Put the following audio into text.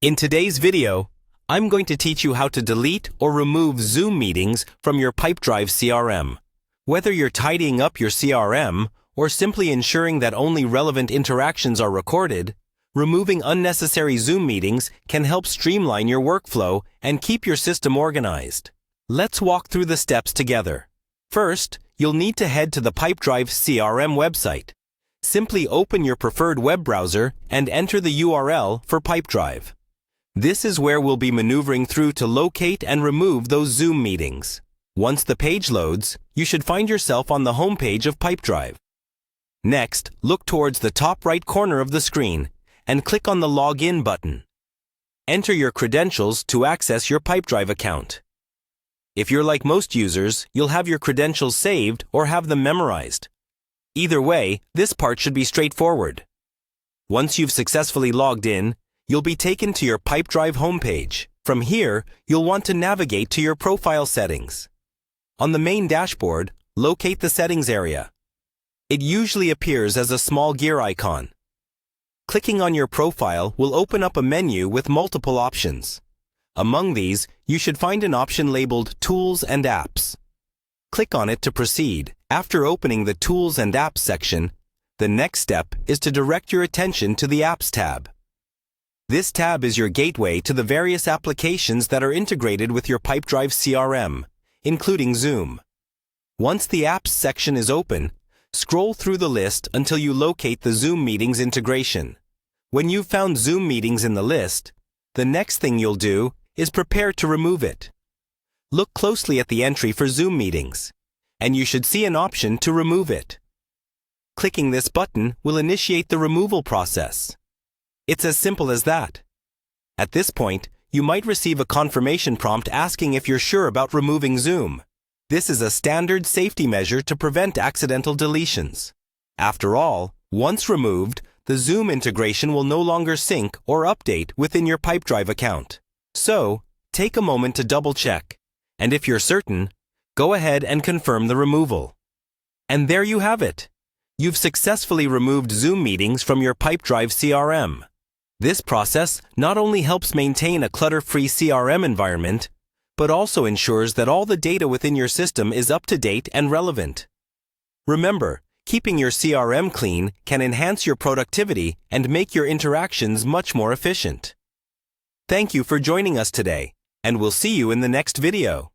In today's video, I'm going to teach you how to delete or remove Zoom meetings from your Pipedrive CRM. Whether you're tidying up your CRM or simply ensuring that only relevant interactions are recorded, removing unnecessary Zoom meetings can help streamline your workflow and keep your system organized. Let's walk through the steps together. First, you'll need to head to the Pipedrive CRM website. Simply open your preferred web browser and enter the URL for Pipedrive. This is where we'll be maneuvering through to locate and remove those Zoom meetings. Once the page loads, you should find yourself on the home page of Pipedrive. Next, look towards the top right corner of the screen and click on the Login button. Enter your credentials to access your Pipedrive account. If you're like most users, you'll have your credentials saved or have them memorized. Either way, this part should be straightforward. Once you've successfully logged in, you'll be taken to your Pipedrive homepage. From here, you'll want to navigate to your profile settings. On the main dashboard, locate the settings area. It usually appears as a small gear icon. Clicking on your profile will open up a menu with multiple options. Among these, you should find an option labeled Tools and Apps. Click on it to proceed. After opening the Tools and Apps section, the next step is to direct your attention to the Apps tab. This tab is your gateway to the various applications that are integrated with your Pipedrive CRM, including Zoom. Once the Apps section is open, scroll through the list until you locate the Zoom Meetings integration. When you've found Zoom Meetings in the list, the next thing you'll do is prepare to remove it. Look closely at the entry for Zoom Meetings, and you should see an option to remove it. Clicking this button will initiate the removal process. It's as simple as that. At this point, you might receive a confirmation prompt asking if you're sure about removing Zoom. This is a standard safety measure to prevent accidental deletions. After all, once removed, the Zoom integration will no longer sync or update within your Pipedrive account. So, take a moment to double-check, and if you're certain, go ahead and confirm the removal. And there you have it. You've successfully removed Zoom meetings from your Pipedrive CRM. This process not only helps maintain a clutter-free CRM environment, but also ensures that all the data within your system is up to date and relevant. Remember, keeping your CRM clean can enhance your productivity and make your interactions much more efficient. Thank you for joining us today, and we'll see you in the next video.